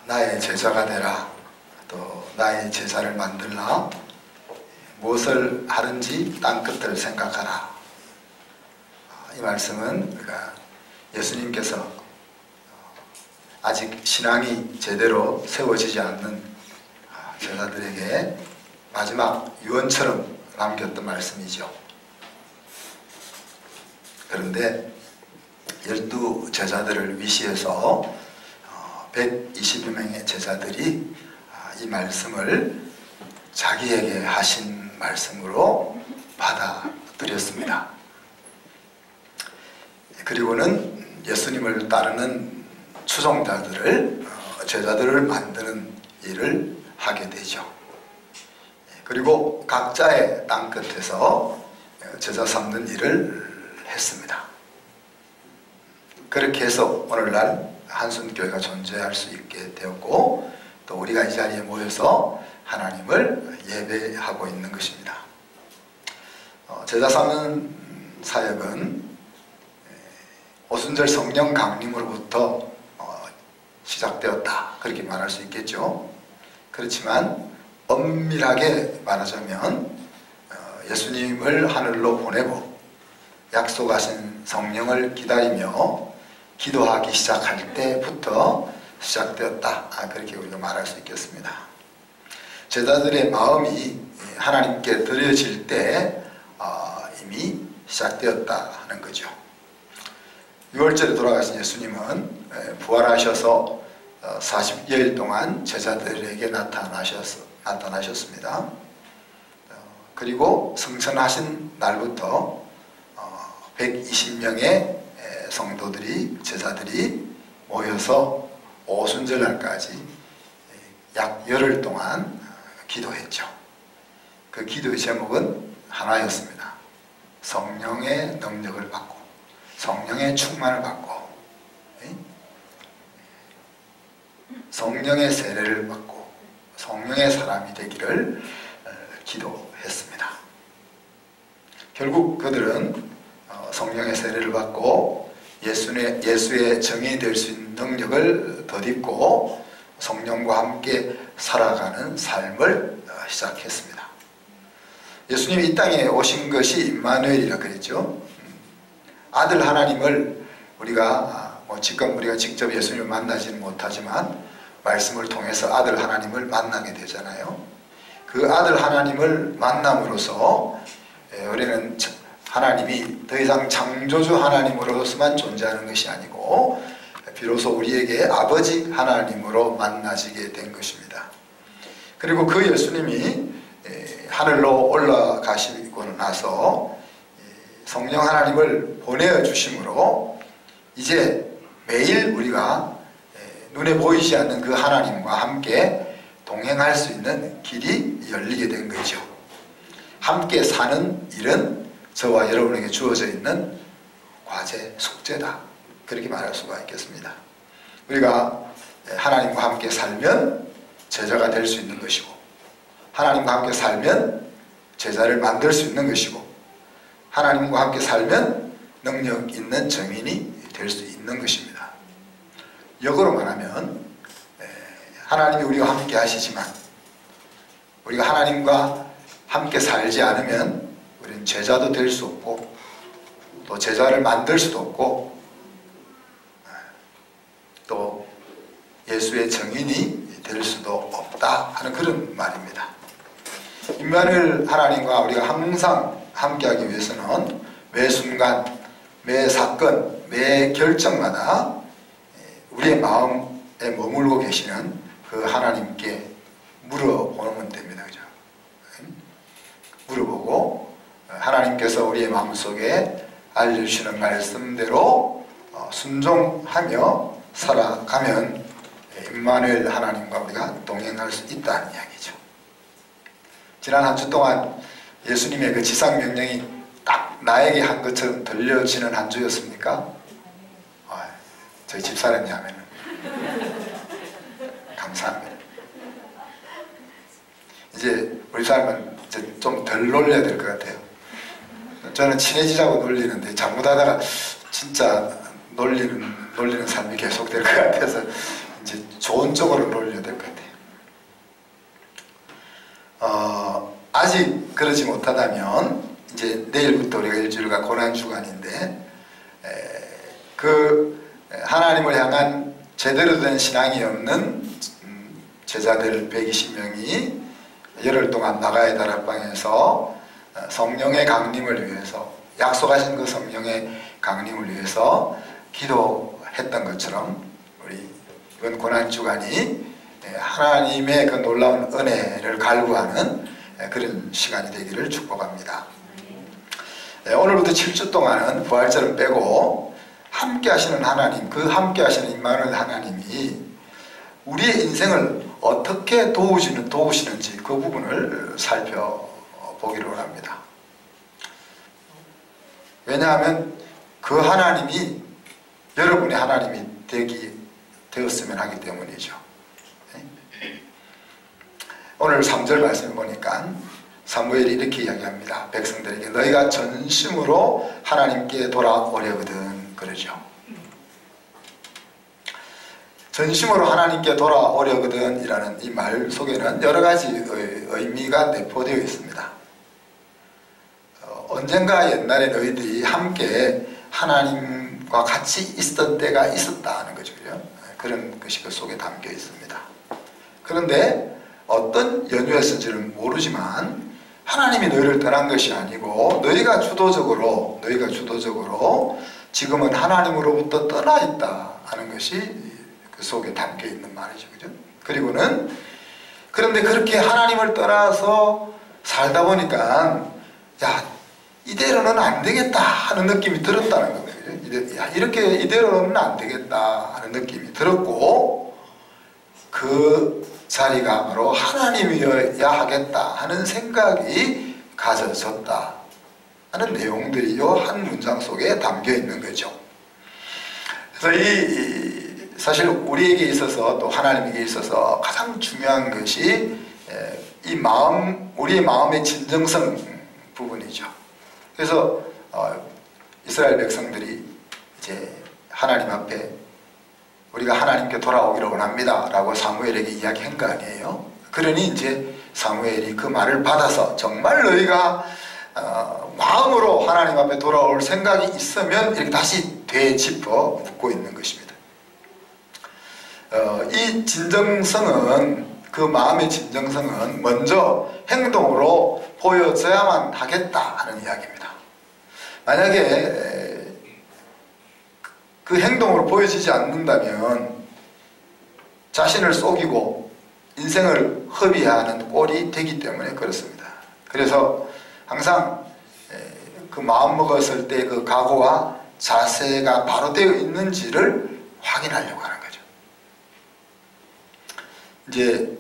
나의 제자가 되라, 또 나의 제자를 만들라, 무엇을 하든지 땅끝을 생각하라. 이 말씀은 우리가 예수님께서 아직 신앙이 제대로 세워지지 않는 제자들에게 마지막 유언처럼 남겼던 말씀이죠. 그런데 12 제자들을 위시해서 120여 명의 제자들이 이 말씀을 자기에게 하신 말씀으로 받아들였습니다. 그리고는 예수님을 따르는 추종자들을, 제자들을 만드는 일을 하게 되죠. 그리고 각자의 땅끝에서 제자 삼는 일을 했습니다. 그렇게 해서 오늘날 한순교회가 존재할 수 있게 되었고, 또 우리가 이 자리에 모여서 하나님을 예배하고 있는 것입니다. 제자 삼는 사역은 오순절 성령 강림으로부터 시작되었다, 그렇게 말할 수 있겠죠. 그렇지만 엄밀하게 말하자면 예수님을 하늘로 보내고 약속하신 성령을 기다리며 기도하기 시작할 때부터 시작되었다, 그렇게 우리가 말할 수 있겠습니다. 제자들의 마음이 하나님께 드려질 때 이미 시작되었다 하는 거죠. 6월절에 돌아가신 예수님은 부활하셔서 40여일 동안 제자들에게 나타나셨습니다. 그리고 승천하신 날부터 120명의 성도들이, 제자들이 모여서 오순절날까지 약 열흘 동안 기도했죠. 그 기도의 제목은 하나였습니다. 성령의 능력을 받고, 성령의 충만을 받고, 성령의 세례를 받고 성령의 사람이 되기를 기도했습니다. 결국 그들은 성령의 세례를 받고 예수의 정인이 될 수 있는 능력을 덧입고 성령과 함께 살아가는 삶을 시작했습니다. 예수님이 이 땅에 오신 것이 임마누엘이라 그랬죠. 아들 하나님을 우리가 지금 우리가 직접 예수님을 만나지는 못하지만 말씀을 통해서 아들 하나님을 만나게 되잖아요. 그 아들 하나님을 만남으로써 우리는 하나님이 더 이상 창조주 하나님으로서만 존재하는 것이 아니고 비로소 우리에게 아버지 하나님으로 만나지게 된 것입니다. 그리고 그 예수님이 하늘로 올라가시고 나서 성령 하나님을 보내주심으로 이제 매일 우리가 눈에 보이지 않는 그 하나님과 함께 동행할 수 있는 길이 열리게 된 거죠. 함께 사는 일은 저와 여러분에게 주어져 있는 과제, 숙제다, 그렇게 말할 수가 있겠습니다. 우리가 하나님과 함께 살면 제자가 될 수 있는 것이고, 하나님과 함께 살면 제자를 만들 수 있는 것이고, 하나님과 함께 살면 능력 있는 정인이 될 수 있는 것입니다. 역으로 말하면 하나님이 우리와 함께 하시지만 우리가 하나님과 함께 살지 않으면 우리는 제자도 될 수 없고 또 제자를 만들 수도 없고 또 예수의 정인이 될 수도 없다 하는 그런 말입니다. 임마누엘 하나님과 우리가 항상 함께하기 위해서는 매 순간, 매 사건, 매 결정마다 우리의 마음에 머물고 계시는 그 하나님께 물어보면 됩니다. 그죠? 물어보고 하나님께서 우리의 마음속에 알려주시는 말씀대로 순종하며 살아가면 임마누엘 하나님과 우리가 동행할 수 있다는 이야기죠. 지난 한 주 동안 예수님의 그 지상명령이 딱 나에게 한 것처럼 들려지는 한 주였습니까? 저희 집사람이 하면은 감사합니다. 이제 우리 사람은 좀 덜 놀려야 될 것 같아요. 저는 친해지자고 놀리는데 잘못하다가 진짜 놀리는 삶이 계속될 것 같아서 이제 좋은 쪽으로 돌려야 될 것 같아요. 아직 그러지 못하다면 이제 내일부터 우리가 일주일간 고난주간인데 하나님을 향한 제대로 된 신앙이 없는 제자들 120명이 열흘 동안 나가야 다락방에서 성령의 강림을 위해서, 약속하신 그 성령의 강림을 위해서 기도했던 것처럼 우리 이번 고난주간이 하나님의 그 놀라운 은혜를 갈구하는 그런 시간이 되기를 축복합니다. 오늘부터 7주 동안은 부활절을 빼고 함께 하시는 하나님, 그 함께 하시는 임마누엘 하나님이 우리의 인생을 어떻게 도우시는지 그 부분을 살펴보기로 합니다. 왜냐하면 그 하나님이 여러분의 하나님이 되었으면 하기 때문이죠. 오늘 3절 말씀을 보니까 사무엘이 이렇게 이야기합니다. 백성들에게 너희가 전심으로 하나님께 돌아오려거든 그러죠. 전심으로 하나님께 돌아오려거든 이라는 이 말 속에는 여러 가지 의미가 내포되어 있습니다. 언젠가 옛날에 너희들이 함께 하나님과 같이 있었던 때가 있었다는 거죠. 그런 것이 그 속에 담겨 있습니다. 그런데 어떤 연유였는지는 모르지만 하나님이 너희를 떠난 것이 아니고 너희가 주도적으로 지금은 하나님으로부터 떠나 있다 하는 것이 그 속에 담겨 있는 말이죠. 그죠? 그리고는 그런데 그렇게 하나님을 떠나서 살다 보니까 야, 이대로는 안 되겠다 하는 느낌이 들었다는 거예요. 이렇게 이대로는 안 되겠다 하는 느낌이 들었고 그 자리가 바로 하나님이어야 하겠다 하는 생각이 가져졌다 하는 내용들이 이 한 문장 속에 담겨 있는 거죠. 그래서 사실 우리에게 있어서 또 하나님에게 있어서 가장 중요한 것이 우리의 마음의 진정성 부분이죠. 그래서 이스라엘 백성들이 이제 하나님 앞에 우리가 하나님께 돌아오기를 원합니다 라고 사무엘에게 이야기한 거 아니에요. 그러니 이제 사무엘이 그 말을 받아서 정말 너희가 마음으로 하나님 앞에 돌아올 생각이 있으면 이렇게 다시 되짚어 묻고 있는 것입니다. 이 진정성은, 그 마음의 진정성은 먼저 행동으로 보여져야만 하겠다 하는 이야기입니다. 만약에 그 행동으로 보여지지 않는다면 자신을 속이고 인생을 허비하는 꼴이 되기 때문에 그렇습니다. 그래서 항상 그 마음 먹었을 때 그 각오와 자세가 바로 되어 있는지를 확인하려고 하는 거죠. 이제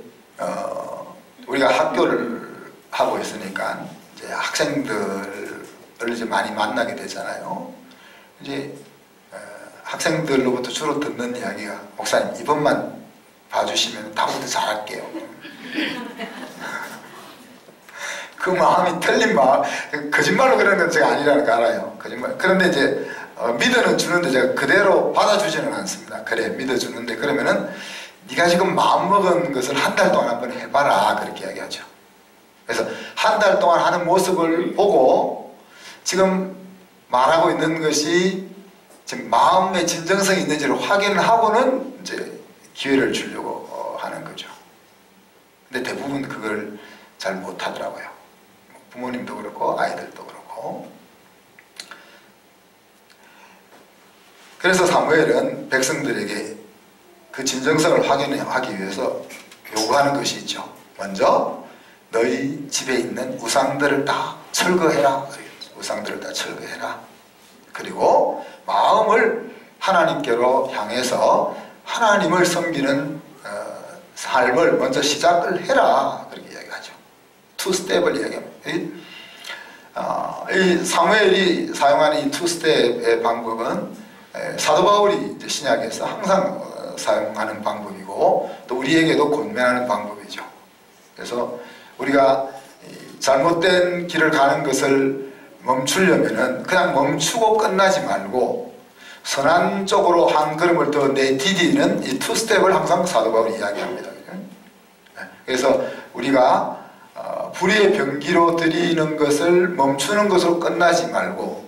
우리가 학교를 하고 있으니까 이제 학생들을 이제 많이 만나게 되잖아요. 이제 학생들로부터 주로 듣는 이야기가 목사님 이번만 봐주시면 다음부터 잘할게요. 그 마음이 틀린 마음, 거짓말로 그러는 건 제가 아니라는 거 알아요. 거짓말. 그런데 이제 믿어는 주는데 제가 그대로 받아주지는 않습니다. 그래 믿어주는데 그러면은 네가 지금 마음먹은 것을 한 달 동안 한번 해봐라 그렇게 이야기하죠. 그래서 한 달 동안 하는 모습을 보고 지금 말하고 있는 것이 지금 마음의 진정성이 있는지를 확인하고는 이제 기회를 주려고 하는 거죠. 근데 대부분 그걸 잘 못하더라고요. 부모님도 그렇고 아이들도 그렇고. 그래서 사무엘은 백성들에게 그 진정성을 확인하기 위해서 요구하는 것이 있죠. 먼저 너희 집에 있는 우상들을 다 철거해라. 우상들을 다 철거해라. 그리고 마음을 하나님께로 향해서 하나님을 섬기는 삶을 먼저 시작을 해라. 그렇게 이야기하죠. 투스텝을 이야기합니다. 이 사무엘이 사용하는 이 투스텝의 방법은 사도 바울이 이제 신약에서 항상 사용하는 방법이고 또 우리에게도 권면하는 방법이죠. 그래서 우리가 잘못된 길을 가는 것을 멈추려면은 그냥 멈추고 끝나지 말고 선한 쪽으로 한 걸음을 더 내디디는 이 투스텝을 항상 사도 바울이 이야기합니다. 그래서 우리가 불의의 병기로 드리는 것을 멈추는 것으로 끝나지 말고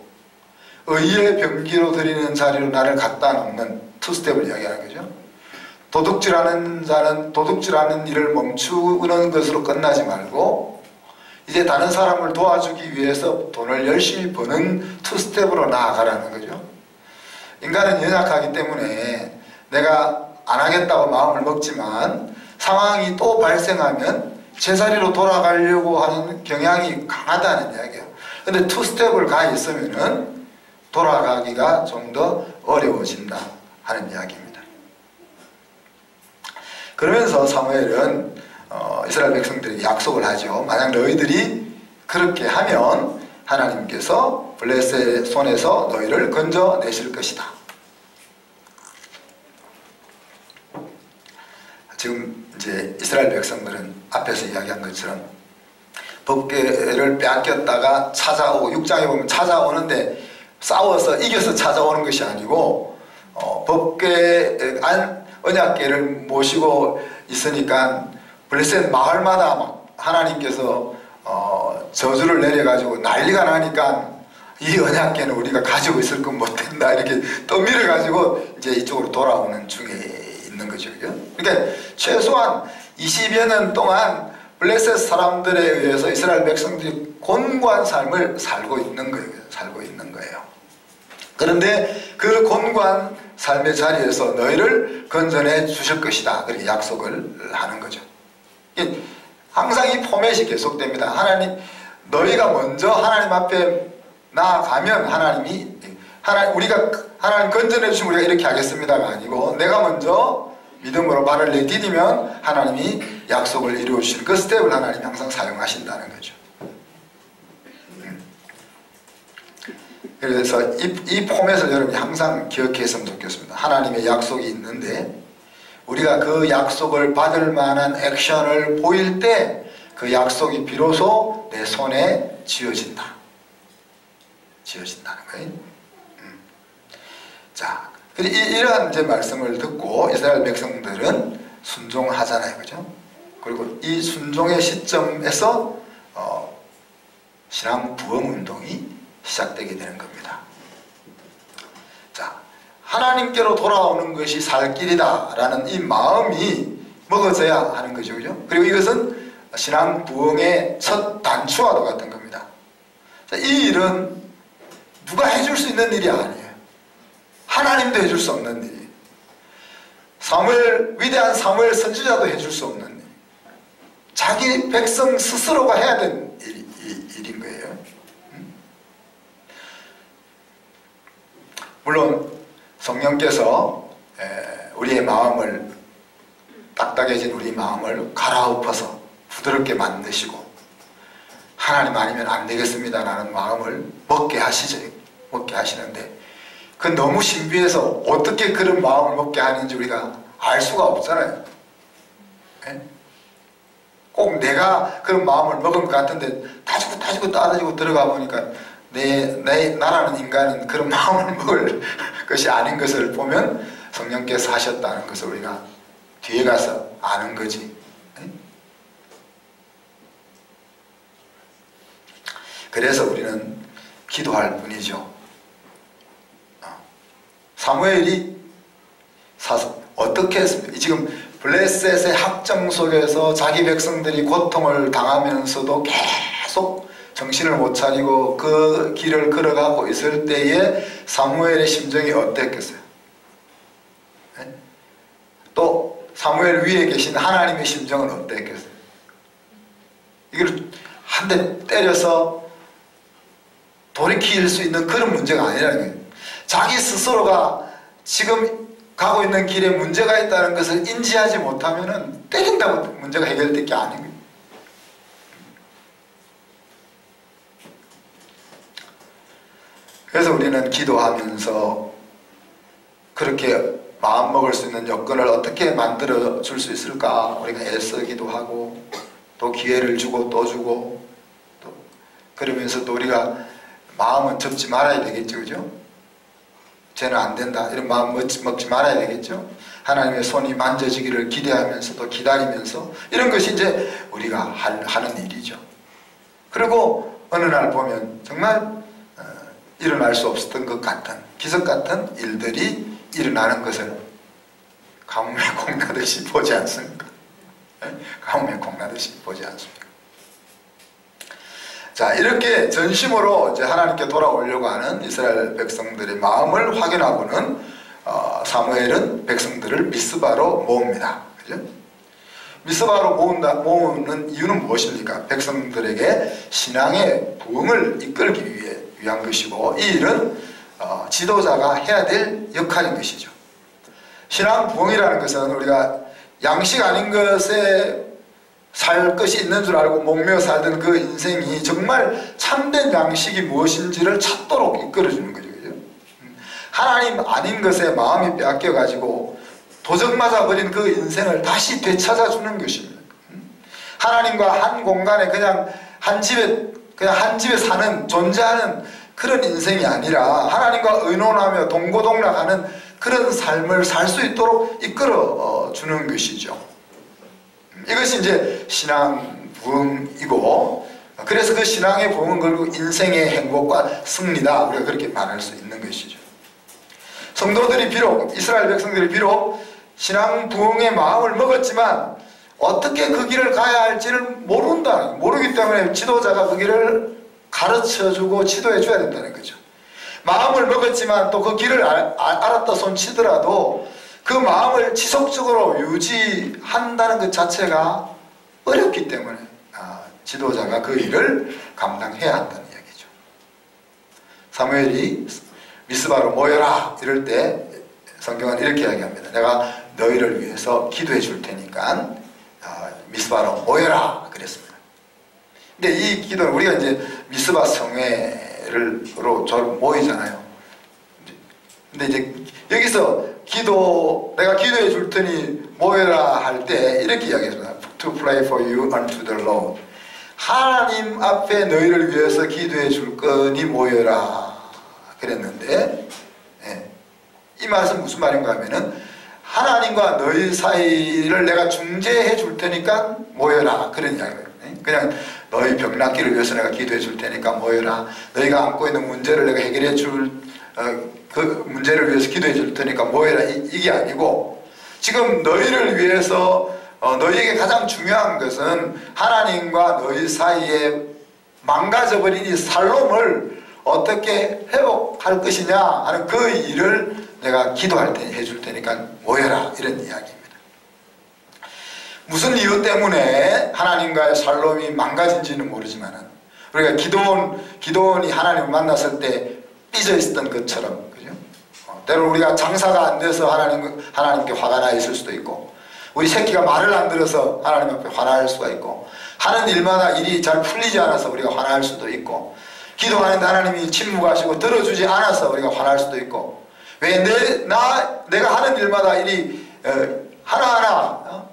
의의 병기로 드리는 자리로 나를 갖다 놓는 투스텝을 이야기하는 거죠. 도둑질하는 자는 도둑질하는 일을 멈추는 것으로 끝나지 말고 이제 다른 사람을 도와주기 위해서 돈을 열심히 버는 투스텝으로 나아가라는 거죠. 인간은 연약하기 때문에 내가 안 하겠다고 마음을 먹지만 상황이 또 발생하면 제자리로 돌아가려고 하는 경향이 강하다는 이야기예요. 근데 투스텝을 가 있으면은 돌아가기가 좀 더 어려워진다 하는 이야기입니다. 그러면서 사무엘은 이스라엘 백성들에게 약속을 하죠. 만약 너희들이 그렇게 하면 하나님께서 블레셋의 손에서 너희를 건져내실 것이다. 지금 이제 이스라엘 백성들은 앞에서 이야기한 것처럼 법궤를 빼앗겼다가 찾아오고 6장에 보면 찾아오는데 싸워서 이겨서 찾아오는 것이 아니고 법궤 언약궤를 모시고 있으니까 블레셋 마을마다 막 하나님께서 저주를 내려가지고 난리가 나니까 이 언약궤는 우리가 가지고 있을 건 못된다 이렇게 떠밀어가지고 이제 이쪽으로 돌아오는 중에 있는 거죠. 그러니까 최소한 20여 년 동안 블레셋 사람들에 의해서 이스라엘 백성들이 곤고한 삶을 살고 있는 거예요. 그런데 그 곤고한 삶의 자리에서 너희를 건져내 주실 것이다. 그렇게 약속을 하는 거죠. 항상 이 포맷이 계속됩니다. 하나님, 너희가 먼저 하나님 앞에 나아가면 우리가 하나님 건져내 주시면 우리가 이렇게 하겠습니다가 아니고 내가 먼저 믿음으로 발을 내디디면 하나님이 약속을 이루어 주시는 그 스텝을 하나님이 항상 사용하신다는 거죠. 그래서 이 포맷을 여러분이 항상 기억했으면 좋겠습니다. 하나님의 약속이 있는데 우리가 그 약속을 받을 만한 액션을 보일 때 그 약속이 비로소 내 손에 쥐어진다는 거예요. 자, 이러한 이제 말씀을 듣고 이스라엘 백성들은 순종하잖아요, 그죠? 그리고 이 순종의 시점에서 신앙 부흥 운동이 시작되게 되는 겁니다. 자, 하나님께로 돌아오는 것이 살 길이다라는 이 마음이 먹어져야 하는 거죠, 그죠? 그리고 이것은 신앙 부흥의 첫 단추와도 같은 겁니다. 자, 이 일은 누가 해줄 수 있는 일이 아니에요. 하나님도 해줄 수 없는 일이에요. 위대한 사무엘 선지자도 해줄 수 없는 일. 자기 백성 스스로가 해야 되는 일인 거예요. 물론 성령께서 우리의 마음을 딱딱해진 우리 마음을 갈아엎어서 부드럽게 만드시고 하나님 아니면 안 되겠습니다라는 마음을 먹게 하시는데 그건 너무 신비해서 어떻게 그런 마음을 먹게 하는지 우리가 알 수가 없잖아요. 꼭 내가 그런 마음을 먹은 것 같은데 따지고 따지고 들어가 보니까 나라는 인간은 그런 마음을 먹을 것이 아닌 것을 보면 성령께서 하셨다는 것을 우리가 뒤에 가서 아는 거지. 그래서 우리는 기도할 뿐이죠. 사무엘이 어떻게 했습니까? 지금 블레셋의 학정 속에서 자기 백성들이 고통을 당하면서도 계속 정신을 못 차리고 그 길을 걸어가고 있을 때에 사무엘의 심정이 어땠겠어요? 또 사무엘 위에 계신 하나님의 심정은 어땠겠어요? 이걸 한 대 때려서 돌이킬 수 있는 그런 문제가 아니라는 거예요. 자기 스스로가 지금 가고 있는 길에 문제가 있다는 것을 인지하지 못하면 때린다고 문제가 해결될 게 아닌 거예요. 그래서 우리는 기도하면서 그렇게 마음먹을 수 있는 여건을 어떻게 만들어 줄 수 있을까 우리가 애쓰기도 하고 또 기회를 주고 또 주고 또 그러면서 또 우리가 마음은 접지 말아야 되겠죠, 그죠? 쟤는 안 된다 이런 마음 먹지 말아야 되겠죠. 하나님의 손이 만져지기를 기대하면서도 기다리면서 이런 것이 이제 우리가 하는 일이죠. 그리고 어느 날 보면 정말 일어날 수 없었던 것 같은 기적 같은 일들이 일어나는 것을 가뭄에 콩나듯이 보지 않습니까? 가뭄에 콩나듯이 보지 않습니까? 자, 이렇게 전심으로 이제 하나님께 돌아오려고 하는 이스라엘 백성들의 마음을 확인하고는 사무엘은 백성들을 미스바로 모읍니다. 그죠? 미스바로 모으는 이유는 무엇입니까? 백성들에게 신앙의 부흥을 이끌기 위한 것이고, 이 일은 지도자가 해야 될 역할인 것이죠. 신앙 부흥이라는 것은 우리가 양식 아닌 것에 살 것이 있는 줄 알고 목매어 살던 그 인생이 정말 참된 양식이 무엇인지를 찾도록 이끌어주는 거죠. 그죠? 하나님 아닌 것에 마음이 빼앗겨가지고 도적 맞아버린 그 인생을 다시 되찾아주는 것입니다. 하나님과 한 공간에 그냥 한 집에 사는, 존재하는 그런 인생이 아니라 하나님과 의논하며 동고동락하는 그런 삶을 살 수 있도록 이끌어 주는 것이죠. 이것이 이제 신앙 부흥이고, 그래서 그 신앙의 부흥은 결국 인생의 행복과 승리다, 우리가 그렇게 말할 수 있는 것이죠. 성도들이 비록, 이스라엘 백성들이 비록 신앙 부흥의 마음을 먹었지만 어떻게 그 길을 가야 할지를 모르기 때문에 지도자가 그 길을 가르쳐주고 지도해 줘야 된다는 거죠. 마음을 먹었지만 또 그 길을 알았다 손치더라도 그 마음을 지속적으로 유지한다는 것 자체가 어렵기 때문에 지도자가 그 일을 감당해야 한다는 이야기죠. 사무엘이 미스바로 모여라 이럴 때 성경은 이렇게 이야기합니다. 내가 너희를 위해서 기도해 줄 테니까 미스바로 모여라 그랬습니다. 근데 이 기도는 우리가 이제 미스바 성회로 모이잖아요. 근데 이제 여기서 내가 기도해 줄 테니 모여라 할 때 이렇게 이야기했습니다. To pray for you unto the Lord. 하나님 앞에 너희를 위해서 기도해 줄 거니 모여라 그랬는데, 이 말은 무슨 말인가 하면은 하나님과 너희 사이를 내가 중재해 줄 테니까 모여라 그런 이야기예요. 그냥 너희 병 낫기를 위해서 내가 기도해 줄 테니까 모여라, 너희가 안고 있는 문제를 내가 해결해 줄 그 문제를 위해서 기도해 줄 테니까 모여라, 이게 아니고 지금 너희를 위해서 너희에게 가장 중요한 것은 하나님과 너희 사이에 망가져버린 이 살롬을 어떻게 회복할 것이냐 하는 그 일을 내가 기도할 테 해줄 테니까 모여라, 이런 이야기입니다. 무슨 이유 때문에 하나님과의 살롬이 망가진지는 모르지만 우리가 기도원이 하나님을 만났을 때 삐져 있었던 것처럼, 그죠? 때로 우리가 장사가 안 돼서 하나님께 화가 나 있을 수도 있고, 우리 새끼가 말을 안 들어서 하나님 앞에 화날 수가 있고, 하는 일마다 일이 잘 풀리지 않아서 우리가 화날 수도 있고, 기도하는데 하나님이 침묵하시고 들어주지 않아서 우리가 화날 수도 있고, 왜 내가 하는 일마다 일이 하나하나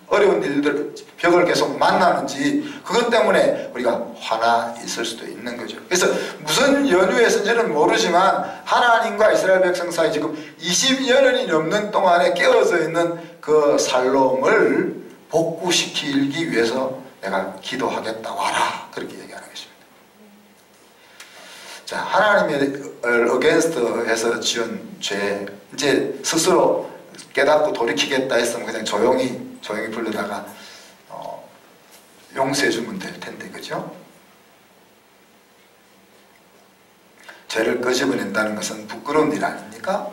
어려운 일들, 벽을 계속 만나는지, 그것 때문에 우리가 화나 있을 수도 있는 거죠. 그래서 무슨 연유에서인지는 모르지만 하나님과 이스라엘 백성 사이 지금 20여 년이 넘는 동안에 깨어져 있는 그 살롬을 복구시키기 위해서 내가 기도하겠다, 와라, 그렇게 얘기하는 것입니다. 자, 하나님의 against 해서 지은 죄, 이제 스스로 깨닫고 돌이키겠다 했으면 그냥 조용히 부르다가 용서해 주면 될 텐데, 그죠? 죄를 끄집어낸다는 것은 부끄러운 일 아닙니까?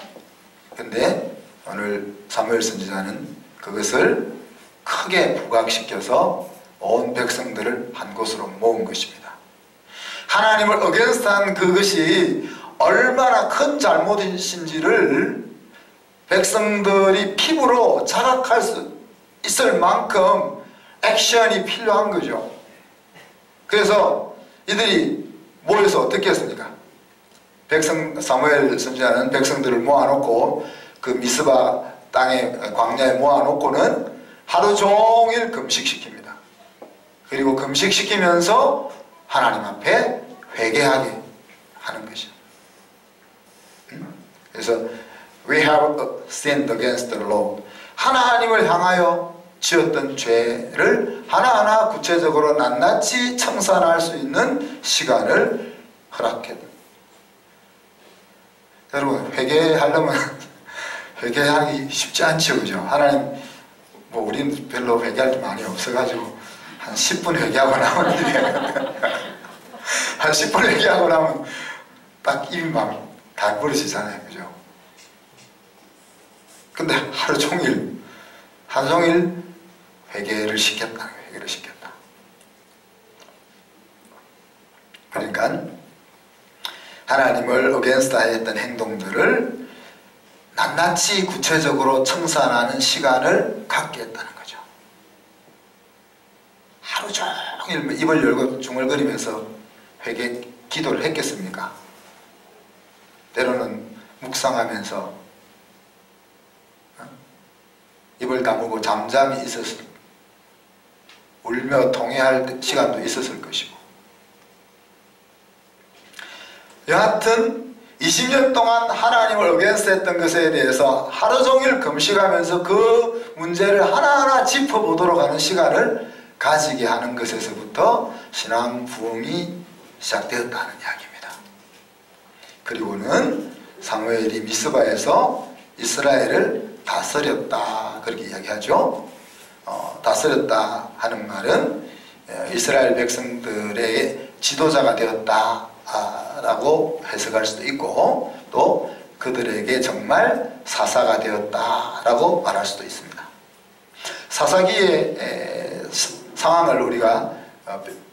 근데 오늘 사무엘 선지자는 그것을 크게 부각시켜서 온 백성들을 한 곳으로 모은 것입니다. 하나님을 어게인스트한 그것이 얼마나 큰 잘못이신지를 백성들이 피부로 자각할 수 있을 만큼 액션이 필요한 거죠. 그래서 이들이 모여서 어떻게 했습니까? 사무엘 선지자는 백성들을 모아놓고 그 미스바 땅에 광야에 모아놓고는 하루 종일 금식시킵니다. 그리고 금식시키면서 하나님 앞에 회개하게 하는 것이죠. 그래서 We have sinned against the Lord. 하나님을 향하여 지었던 죄를 하나하나 구체적으로 낱낱이 청산할 수 있는 시간을 허락했다. 여러분, 회개하려면 회개하기 쉽지 않죠, 그죠? 하나님, 우리는 별로 회개할 게 많이 없어가지고 한 10분 회개하고 나면 한 10분 회개하고 나면 딱 입이 막 다 부러지잖아요, 그죠? 근데 하루 종일 회개를 시켰다. 회개를 시켰다. 그러니까 하나님을 against 했던 행동들을 낱낱이 구체적으로 청산하는 시간을 갖게 했다는 거죠. 하루 종일 입을 열고 중얼거리면서 회개 기도를 했겠습니까? 때로는 묵상하면서 입을 다물고 잠잠히 있었을, 울며 통회할 시간도 있었을 것이고, 여하튼 20년 동안 하나님을 어게인스트 했던 것에 대해서 하루 종일 금식하면서 그 문제를 하나하나 짚어보도록 하는 시간을 가지게 하는 것에서부터 신앙 부흥이 시작되었다는 이야기입니다. 그리고는 사무엘이 미스바에서 이스라엘을 다스렸다, 그렇게 이야기하죠. 다스렸다 하는 말은 이스라엘 백성들의 지도자가 되었다 라고 해석할 수도 있고, 또 그들에게 정말 사사가 되었다 라고 말할 수도 있습니다. 사사기의 상황을 우리가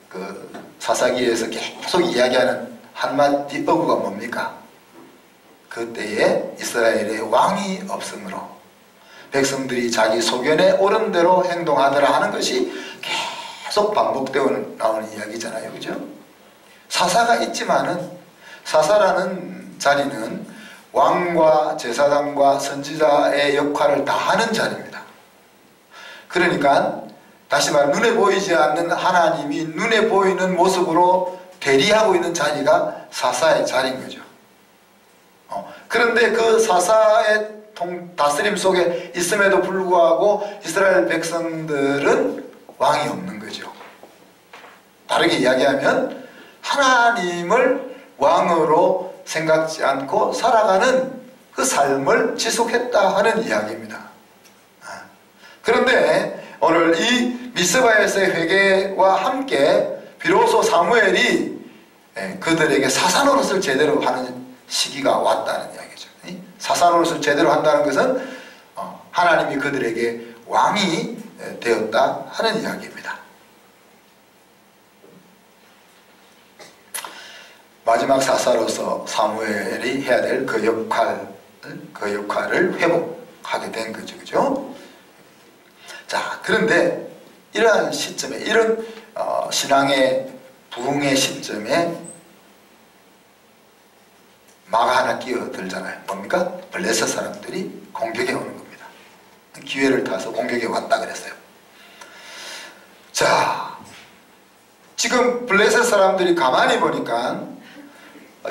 그 사사기에서 계속 이야기하는 한마디 어구가 뭡니까? 그때에 이스라엘의 왕이 없으므로 백성들이 자기 소견에 옳은 대로 행동하더라 하는 것이 계속 반복되어 나오는 이야기잖아요, 그죠? 사사가 있지만은, 사사라는 자리는 왕과 제사장과 선지자의 역할을 다 하는 자리입니다. 그러니까 다시 말해 눈에 보이지 않는 하나님이 눈에 보이는 모습으로 대리하고 있는 자리가 사사의 자리인 거죠. 그런데 그 사사의 다스림 속에 있음에도 불구하고 이스라엘 백성들은 왕이 없는 거죠. 다르게 이야기하면 하나님을 왕으로 생각지 않고 살아가는 그 삶을 지속했다 하는 이야기입니다. 그런데 오늘 이 미스바에서의 회개와 함께 비로소 사무엘이 그들에게 사사노릇을 제대로 하는 시기가 왔다는 이야기죠. 사사노릇을 제대로 한다는 것은 하나님이 그들에게 왕이 되었다 하는 이야기입니다. 마지막 사사로서 사무엘이 해야 될 그 역할을 회복하게 된 거죠. 그죠? 자, 그런데 이러한 시점에, 이런 신앙의 부흥의 시점에 마가 하나 끼어들잖아요. 뭡니까? 블레셋 사람들이 공격해 오는 겁니다. 기회를 타서 공격해 왔다 그랬어요. 자, 지금 블레셋 사람들이 가만히 보니까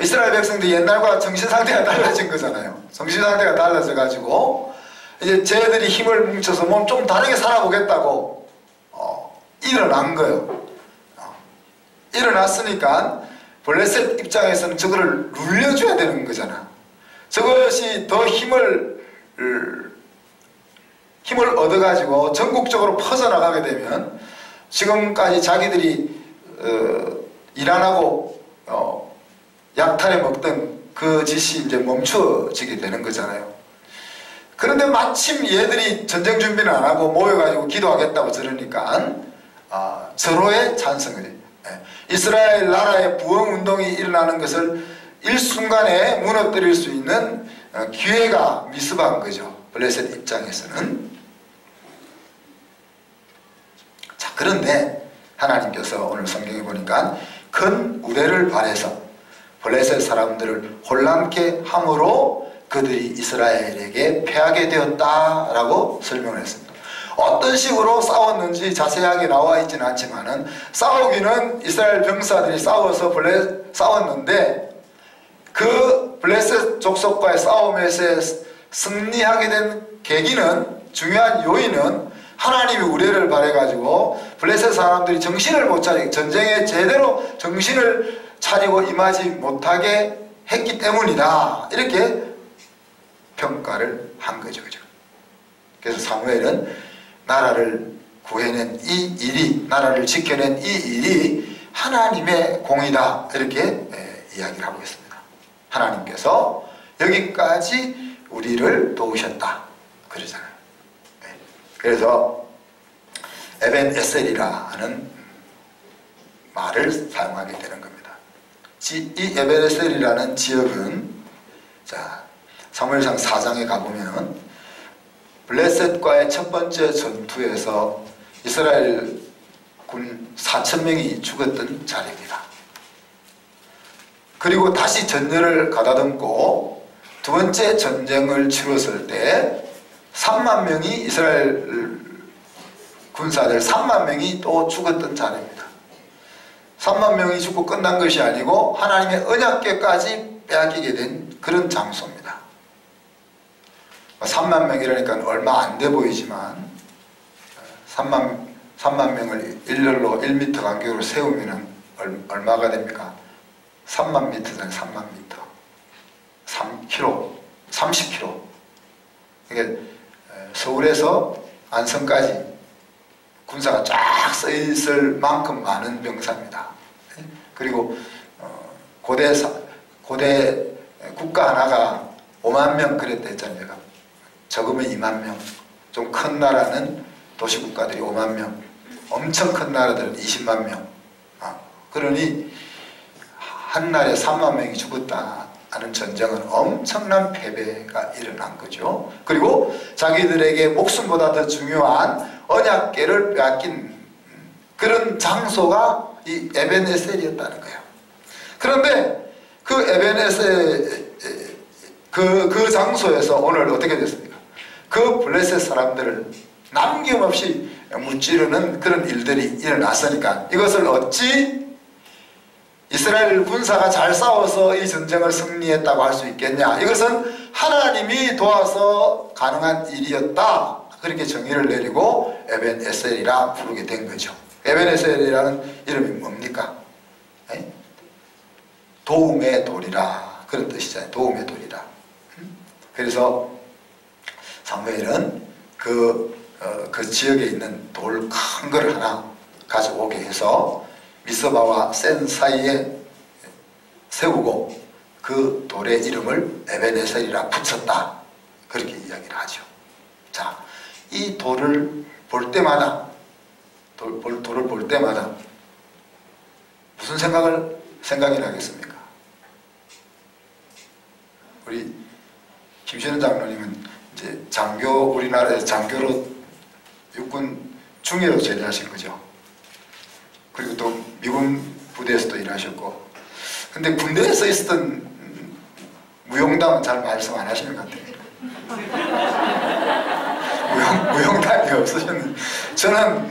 이스라엘 백성들이 옛날과 정신상태가 달라진 거잖아요. 정신상태가 달라져가지고 이제 쟤들이 힘을 뭉쳐서 몸 좀 다르게 살아보겠다고 일어난 거예요. 일어났으니까 블레셋 입장에서는 저거를 눌려줘야 되는 거잖아. 저것이 더 힘을 얻어가지고 전국적으로 퍼져나가게 되면 지금까지 자기들이 일 안 하고 약탈해 먹던 그 짓이 이제 멈춰지게 되는 거잖아요. 그런데 마침 얘들이 전쟁 준비는 안 하고 모여가지고 기도하겠다고 저러니까 절호의 찬성을, 이스라엘 나라의 부흥운동이 일어나는 것을 일순간에 무너뜨릴 수 있는 기회가 미스바인 거죠. 블레셋 입장에서는. 자, 그런데 하나님께서 오늘 성경에 보니까 큰 우레를 발해서 블레셋 사람들을 혼란케 함으로 그들이 이스라엘에게 패하게 되었다라고 설명을 했습니다. 어떤 식으로 싸웠는지 자세하게 나와 있지는 않지만은 싸우기는 이스라엘 병사들이 싸웠는데 그 블레셋 족속과의 싸움에서 승리하게 된 계기는, 중요한 요인은 하나님이 우레를 바래가지고 블레셋 사람들이 정신을 못 차리고 전쟁에 제대로 정신을 차리고 임하지 못하게 했기 때문이다, 이렇게 평가를 한 거죠. 그래서 사무엘은 나라를 구해낸 이 일이, 나라를 지켜낸 이 일이 하나님의 공이다, 이렇게 이야기를 하고 있습니다. 하나님께서 여기까지 우리를 도우셨다 그러잖아요. 그래서 에벤에셀이라는 말을 사용하게 되는 겁니다. 이 에벤에셀이라는 지역은, 자, 사무엘상 4장에 가보면 블레셋과의 첫 번째 전투에서 이스라엘 군 4,000명이 죽었던 자리입니다. 그리고 다시 전열을 가다듬고 두 번째 전쟁을 치렀을 때 3만 명이, 이스라엘 군사들 3만 명이 또 죽었던 자리입니다. 3만 명이 죽고 끝난 것이 아니고 하나님의 언약궤까지 빼앗기게 된 그런 장소입니다. 3만 명이라니까 얼마 안 돼 보이지만 3만 명을 일렬로 1m 간격으로 세우면 얼마가 됩니까? 3만 미터잖아요. 3만 미터. 3km, 30km. 이게 서울에서 안성까지 군사가 쫙 서 있을 만큼 많은 병사입니다. 그리고 고대 국가 하나가 5만 명 그랬다 했잖아요. 적으면 2만 명. 좀 큰 나라는 도시국가들이 5만 명. 엄청 큰 나라들은 20만 명. 그러니 한 날에 3만 명이 죽었다 하는 전쟁은 엄청난 패배가 일어난 거죠. 그리고 자기들에게 목숨보다 더 중요한 언약궤를 빼앗긴 그런 장소가 이 에벤에셀이었다는 거예요. 그런데 그 에벤에셀 그 장소에서 오늘 어떻게 됐습니까? 그 블레셋 사람들을 남김없이 무찌르는 그런 일들이 일어났으니까 이것을 어찌 이스라엘 군사가 잘 싸워서 이 전쟁을 승리했다고 할 수 있겠냐? 이것은 하나님이 도와서 가능한 일이었다, 그렇게 정의를 내리고 에벤에셀이라 부르게 된 거죠. 에벤에셀이라는 이름이 뭡니까? 도움의 돌이라, 그런 뜻이잖아요. 도움의 돌이라. 그래서 사무엘은 그 지역에 있는 돌 큰 걸 하나 가져오게 해서 미스바와 센 사이에 세우고 그 돌의 이름을 에벤에셀이라 붙였다, 그렇게 이야기를 하죠. 자, 이 돌을 볼 때마다 돌을 볼 때마다 무슨 생각이 나겠습니까? 우리 김신현 장로님은 이제 우리나라에서 장교로 육군 중위로 제대하신 거죠. 그리고 또 미군 부대에서도 일하셨고, 근데 군대에서 있었던 무용담은 잘 말씀 안 하시는 것 같아요. 무용담이 없으셨는데, 저는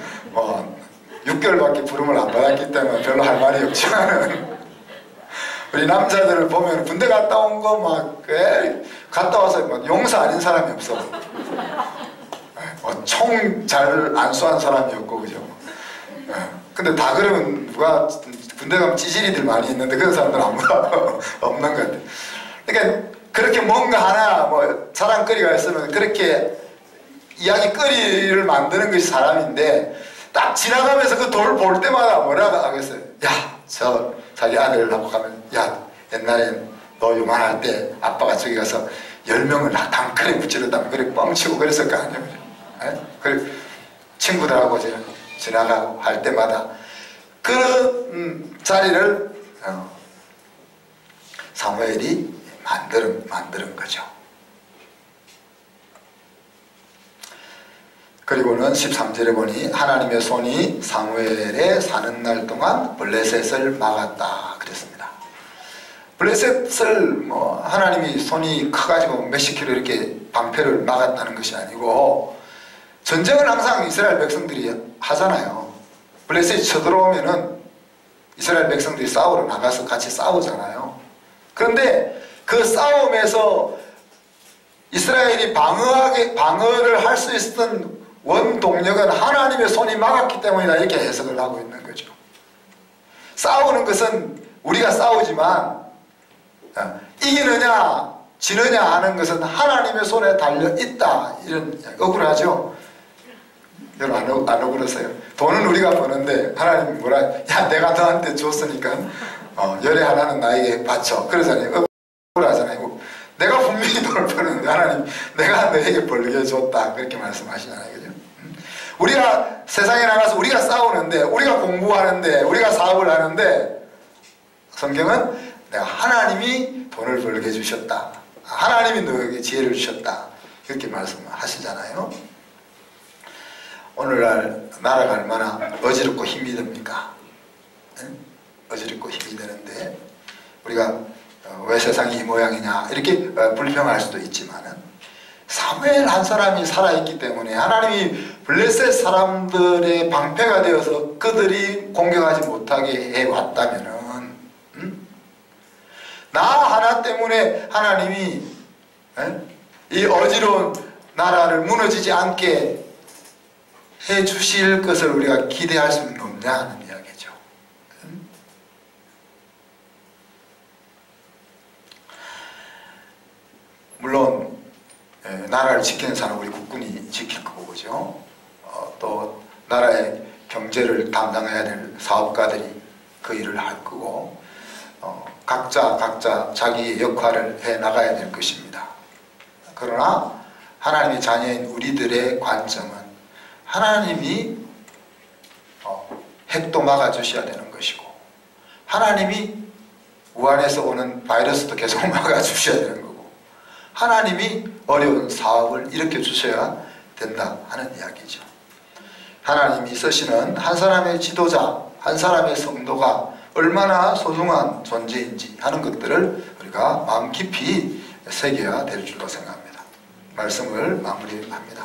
6개월밖에 부름을 안 받았기 때문에 별로 할 말이 없지만 우리 남자들을 보면 군대 갔다 온 거 막 갔다 와서 용사 아닌 사람이 없어. 총 잘 안 쏘한 사람이 없고, 그죠? 근데 다 그러면 누가 군대 가면 찌질이들 많이 있는데 그런 사람들은 아무도 없는 것 같아요. 그러니까 그렇게 뭔가 하나 자랑거리가 있으면 그렇게 이야기거리를 만드는 것이 사람인데, 딱 지나가면서 그 돌 볼 때마다 뭐라고 하겠어요? 야, 저 자기 아들을 하고 가면, 야, 옛날에 너 요만할 때 아빠가 저기 가서 10명을 다 단칼에 무찌르다면 그렇게 뻥치고 그랬을 거 아니에요. 그리고 친구들하고 지나가고 할 때마다 그런 자리를 사무엘이 만드는 거죠. 그리고는 13절에 보니 하나님의 손이 사무엘의 사는 날 동안 블레셋을 막았다 그랬습니다. 블레셋을 하나님이 손이 커가지고 몇십 킬로 이렇게 방패를 막았다는 것이 아니고, 전쟁을 항상 이스라엘 백성들이 하잖아요. 블레셋이 쳐들어오면은 이스라엘 백성들이 싸우러 나가서 같이 싸우잖아요. 그런데 그 싸움에서 이스라엘이 방어를 할 수 있었던 원동력은 하나님의 손이 막았기 때문이다, 이렇게 해석을 하고 있는 거죠. 싸우는 것은 우리가 싸우지만 이기느냐 지느냐 하는 것은 하나님의 손에 달려있다, 이런 억울하죠. 여러분 안 억울하세요? 돈은 우리가 버는데 하나님이 뭐라, 야 내가 너한테 줬으니까 열의 하나는 나에게 바쳐, 그러잖아요. 억울하잖아요. 내가 분명히 돈을 버는데 하나님 내가 너에게 벌게 줬다, 그렇게 말씀하시잖아요. 그죠? 우리가 세상에 나가서 우리가 싸우는데, 우리가 공부하는데, 우리가 사업을 하는데, 성경은 내가 하나님이 돈을 벌게 해주셨다, 하나님이 너에게 지혜를 주셨다, 그렇게 말씀하시잖아요. 오늘날 나라가 얼마나 어지럽고 힘이 듭니까? 어지럽고 힘이 드는데 우리가 왜 세상이 이 모양이냐 이렇게 불평할 수도 있지만은, 사무엘 한 사람이 살아있기 때문에 하나님이 블레셋 사람들의 방패가 되어서 그들이 공격하지 못하게 해왔다면은, 나 하나 때문에 하나님이 이 어지러운 나라를 무너지지 않게 해 주실 것을 우리가 기대할 수는 없냐 하는 이야기죠. 물론 나라를 지키는 사람은 우리 국군이 지킬 거고, 그죠? 또 나라의 경제를 담당해야 될 사업가들이 그 일을 할 거고, 각자 자기의 역할을 해 나가야 될 것입니다. 그러나 하나님의 자녀인 우리들의 관점은 하나님이 핵도 막아주셔야 되는 것이고, 하나님이 우한에서 오는 바이러스도 계속 막아주셔야 되는 거고, 하나님이 어려운 사업을 일으켜 주셔야 된다 하는 이야기죠. 하나님이 쓰시는 한 사람의 지도자, 한 사람의 성도가 얼마나 소중한 존재인지 하는 것들을 우리가 마음 깊이 새겨야 될 줄로 생각합니다. 말씀을 마무리합니다.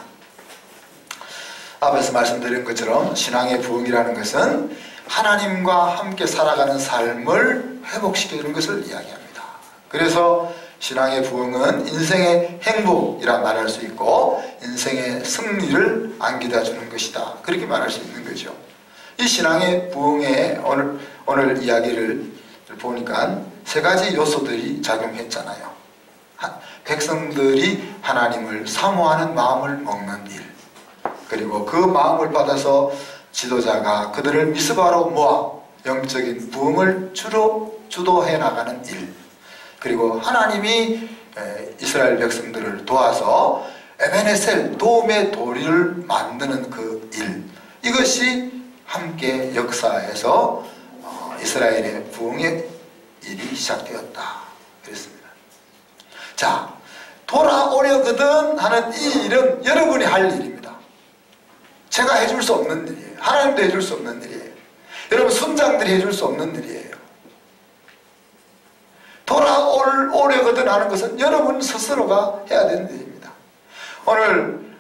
앞에서 말씀드린 것처럼 신앙의 부흥이라는 것은 하나님과 함께 살아가는 삶을 회복시키는 것을 이야기합니다. 그래서 신앙의 부흥은 인생의 행복이라 말할 수 있고, 인생의 승리를 안겨다 주는 것이다, 그렇게 말할 수 있는 거죠. 이 신앙의 부흥의 오늘 이야기를 보니까 세 가지 요소들이 작용했잖아요. 백성들이 하나님을 사모하는 마음을 먹는 일, 그리고 그 마음을 받아서 지도자가 그들을 미스바로 모아 영적인 부흥을 주도해 나가는 일, 그리고 하나님이 이스라엘 백성들을 도와서 에베네셀, 도움의 도리를 만드는 그 일, 이것이 함께 역사에서 이스라엘의 부흥의 일이 시작되었다 그랬습니다. 자, 돌아오려거든 하는 이 일은 여러분이 할 일입니다. 제가 해줄 수 없는 일이에요. 하나님도 해줄 수 없는 일이에요. 여러분 순장들이 해줄 수 없는 일이에요. 돌아오려거든 하는 것은 여러분 스스로가 해야 되는 일입니다. 오늘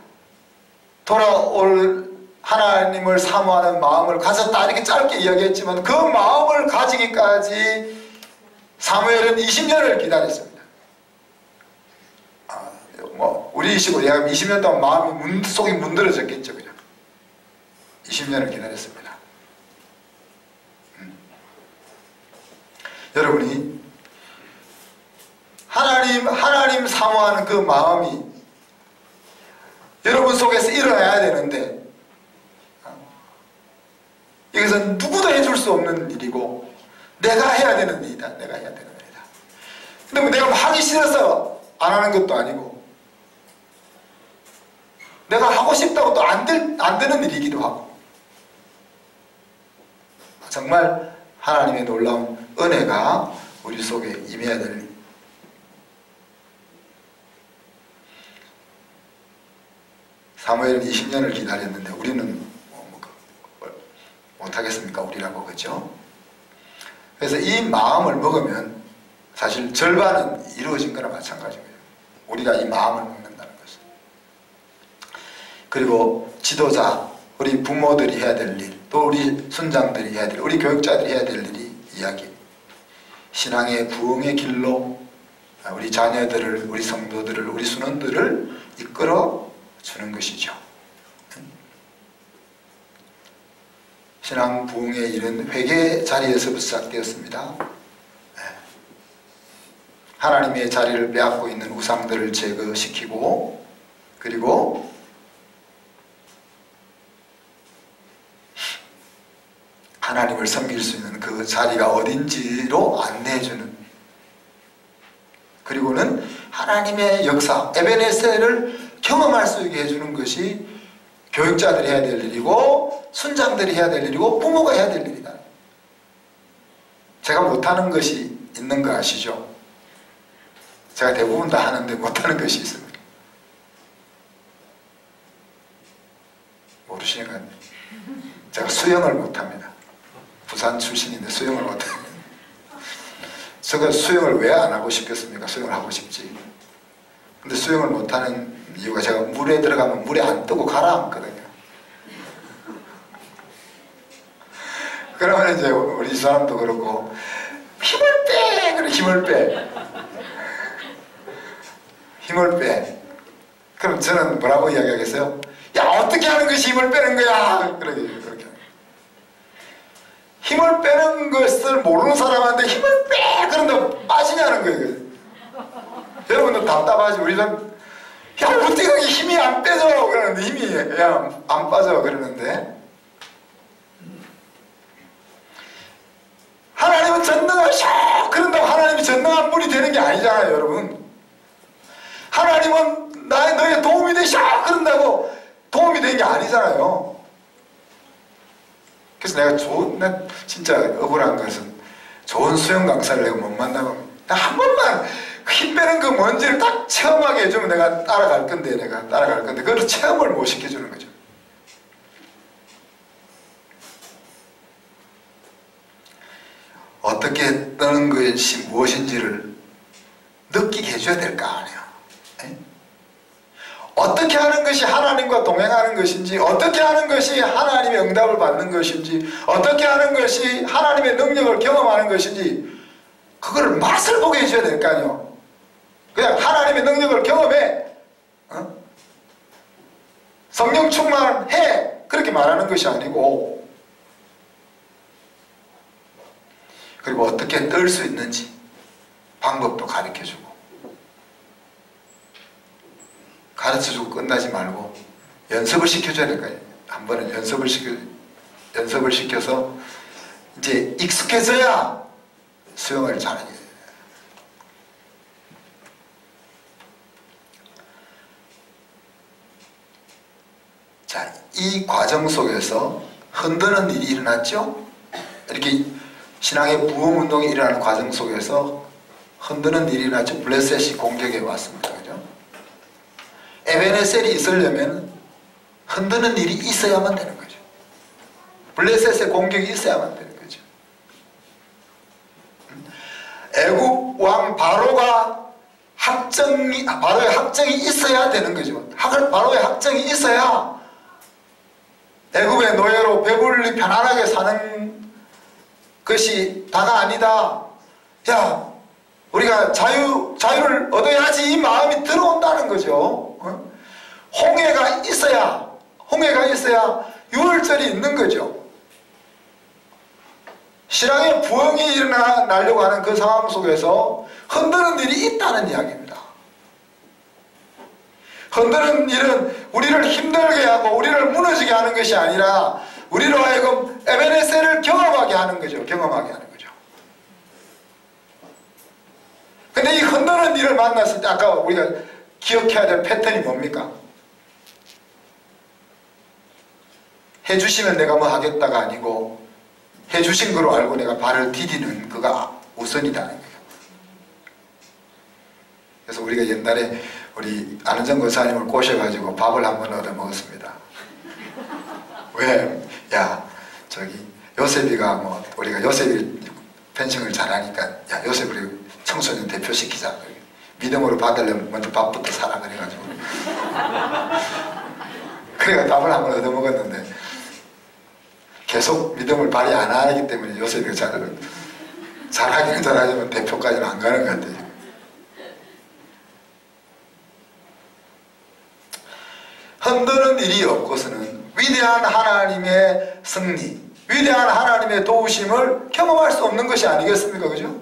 돌아올 하나님을 사모하는 마음을 가졌다 이렇게 짧게 이야기했지만, 그 마음을 가지기까지 사무엘은 20년을 기다렸습니다. 우리식으로 얘기하면 20년 동안 마음이 속이 문드러졌겠죠. 그죠? 20년을 기다렸습니다. 여러분이 하나님 사모하는 그 마음이 여러분 속에서 일어나야 되는데, 이것은 누구도 해줄 수 없는 일이고 내가 해야 되는 일이다. 내가 해야 되는 일이다. 근데 뭐 내가 하기 싫어서 안 하는 것도 아니고, 내가 하고 싶다고 또 안 되는 일이기도 하고, 정말 하나님의 놀라운 은혜가 우리 속에 임해야 될, 사무엘은 20년을 기다렸는데 우리는 못하겠습니까? 우리라고, 그죠? 그래서 이 마음을 먹으면 사실 절반은 이루어진 거나 마찬가지고요. 우리가 이 마음을 먹는다는 것은. 그리고 지도자, 우리 부모들이 해야 될 일, 또 우리 순장들이 해야 될, 우리 교육자들이 해야 될 일이 이야기. 신앙의 부흥의 길로 우리 자녀들을, 우리 성도들을, 우리 순원들을 이끌어 주는 것이죠. 신앙 부흥의 일은 회개 자리에서부터 시작되었습니다. 하나님의 자리를 빼앗고 있는 우상들을 제거시키고, 그리고 하나님을 섬길 수 있는 그 자리가 어딘지로 안내해주는, 그리고는 하나님의 역사, 에베네셀을 경험할 수 있게 해주는 것이 교육자들이 해야 될 일이고, 순장들이 해야 될 일이고, 부모가 해야 될 일이다. 제가 못하는 것이 있는 거 아시죠? 제가 대부분 다 하는데 못하는 것이 있습니다. 모르시는 것 같아요. 제가 수영을 못합니다. 부산 출신인데 수영을 못해요. 제가 수영을 왜 안 하고 싶겠습니까? 수영을 하고 싶지. 근데 수영을 못하는 이유가 제가 물에 들어가면 물에 안 뜨고 가라앉거든요. 그러면 이제 우리 사람도 그렇고, 힘을 빼! 그래, 힘을 빼. 힘을 빼. 그럼 저는 뭐라고 이야기하겠어요? 야, 어떻게 하는 것이 힘을 빼는 거야? 그렇게. 힘을 빼는 것을 모르는 사람한테 힘을 빼! 그런데 빠지냐는 거예요. 여러분도 답답하지. 우리 사람, 야, 어떻게 그게 힘이 안 빼져? 그러는데, 힘이 그냥 안 빠져. 그러는데, 하나님은 전능하셔! 그런다고 하나님이 전능한 분이 되는 게 아니잖아요, 여러분. 하나님은 너의 도움이 되셔! 그런다고 도움이 되는 게 아니잖아요. 그래서 내가 진짜 억울한 것은, 좋은 수영 강사를 내가 못 만나면, 나 한 번만 힘 빼는 거 뭔지를 딱 체험하게 해주면 내가 따라갈 건데, 그걸 체험을 못 시켜주는 거죠. 어떻게 뜨는 것이 무엇인지를 느끼게 해줘야 될 거 아니에요. 어떻게 하는 것이 하나님과 동행하는 것인지, 어떻게 하는 것이 하나님의 응답을 받는 것인지, 어떻게 하는 것이 하나님의 능력을 경험하는 것인지, 그거를 맛을 보게 해줘야 될 거 아니에요. 그냥 하나님의 능력을 경험해, 성령 충만해, 그렇게 말하는 것이 아니고, 그리고 어떻게 뜰 수 있는지 방법도 가르쳐주고, 가르쳐주고 끝나지 말고 연습을 시켜줘야 될 거예요. 한 번은 연습을 시켜서 이제 익숙해져야 수영을 잘하게 돼요. 자, 이 과정 속에서 흔드는 일이 일어났죠? 이렇게 신앙의 부흥운동이 일어나는 과정 속에서 흔드는 일이 일어났죠? 블레셋이 공격해 왔습니다. 그죠? 에베네셀이 있으려면 흔드는 일이 있어야만 되는 거죠. 블레셋의 공격이 있어야만 되는 거죠. 애굽 왕 바로의 확정이 있어야 되는 거죠. 바로의 확정이 있어야 애굽의 노예로 배불리 편안하게 사는 것이 다가 아니다. 야, 우리가 자유를 얻어야지, 이 마음이 들어온다는 거죠. 홍해가 있어야 유월절이 있는 거죠. 신앙의 부흥이 일어나려고 하는 그 상황 속에서 흔드는 일이 있다는 이야기입니다. 흔드는 일은 우리를 힘들게 하고 우리를 무너지게 하는 것이 아니라 우리로 하여금 에베네셀을 경험하게 하는 거죠. 근데 이 흔드는 일을 만났을 때 아까 우리가 기억해야 될 패턴이 뭡니까? 해주시면 내가 뭐 하겠다가 아니고 해주신 거로 알고 내가 발을 디디는 그가 우선이다는 거예요. 그래서 우리가 옛날에 우리 안은정 권사님을 꼬셔가지고 밥을 한번 얻어 먹었습니다. 왜? 야, 저기 요셉이가 뭐 우리가 요셉이 펜싱을 잘하니까 야, 요셉 우리 청소년 대표시키자. 믿음으로 받으려면 먼저 밥부터 사라 그래가지고 그래가 밥을 한번 얻어 먹었는데 계속 믿음을 발휘 안 하기 때문에 요셉이가 잘하기는 잘하지만 대표까지는 안 가는 것 같아요. 일이 없고서는 위대한 하나님의 승리, 위대한 하나님의 도우심을 경험할 수 없는 것이 아니겠습니까? 그죠?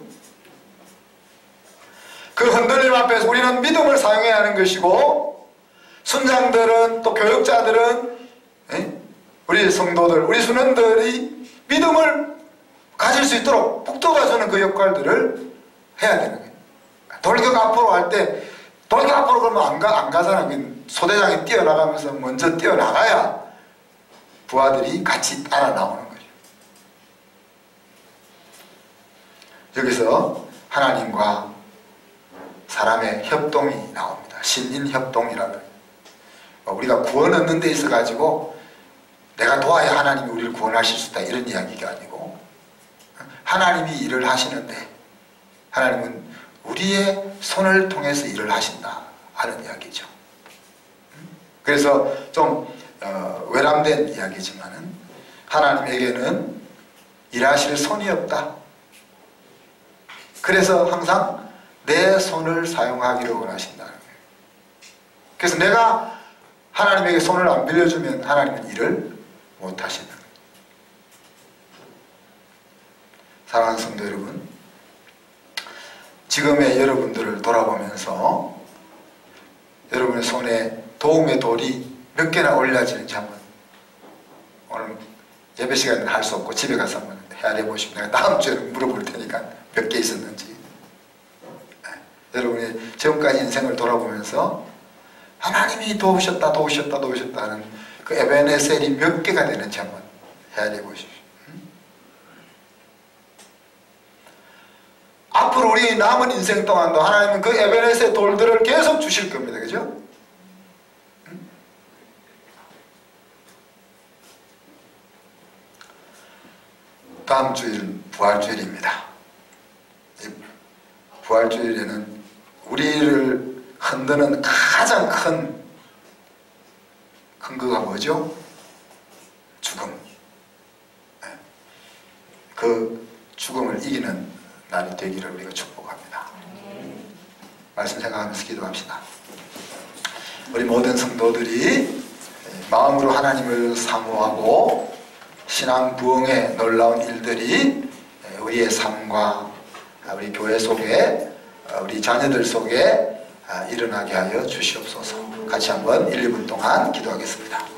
그 흔들림 앞에서 우리는 믿음을 사용해야 하는 것이고, 순장들은 또 교육자들은, 우리 성도들, 우리 순원들이 믿음을 가질 수 있도록 북돋아주는 그 역할들을 해야 되는 거예요. 돌격 앞으로 할 때, 돌격 앞으로 그러면 안 가잖아. 소대장이 뛰어나가면서 먼저 뛰어나가야 부하들이 같이 따라 나오는 거죠. 여기서 하나님과 사람의 협동이 나옵니다. 신인협동이라는. 우리가 구원 얻는 데 있어 가지고 내가 도와야 하나님이 우리를 구원하실 수 있다, 이런 이야기가 아니고, 하나님이 일을 하시는데 하나님은 우리의 손을 통해서 일을 하신다 하는 이야기죠. 그래서 좀 외람된 이야기지만은 하나님에게는 일하실 손이 없다. 그래서 항상 내 손을 사용하기를 원하신다는 거예요. 그래서 내가 하나님에게 손을 안 빌려주면 하나님은 일을 못 하시는 거예요. 사랑하는 성도 여러분, 지금의 여러분들을 돌아보면서 여러분의 손에 도움의 돌이 몇 개나 올려지는지 한번, 오늘 예배 시간에는 할 수 없고 집에 가서 한번 헤아려 보시면 내가 다음 주에 물어볼 테니까 몇 개 있었는지. 여러분의 지금까지 인생을 돌아보면서 하나님이 도우셨다 하는 그 에베네셀이 몇 개가 되는지 한번 헤아려 보십시오. 앞으로 우리 남은 인생 동안도 하나님은 그 에베네셀 돌들을 계속 주실 겁니다. 그죠? 다음 주일은 부활주일입니다. 이 부활주일에는 우리를 흔드는 가장 큰 거가 뭐죠? 죽음. 그 죽음을 이기는 날이 되기를 우리가 축복합니다. 말씀 생각하면서 기도합시다. 우리 모든 성도들이 마음으로 하나님을 사모하고 신앙 부흥의 놀라운 일들이 우리의 삶과 우리 교회 속에, 우리 자녀들 속에 일어나게 하여 주시옵소서. 같이 한번 1, 2분 동안 기도하겠습니다.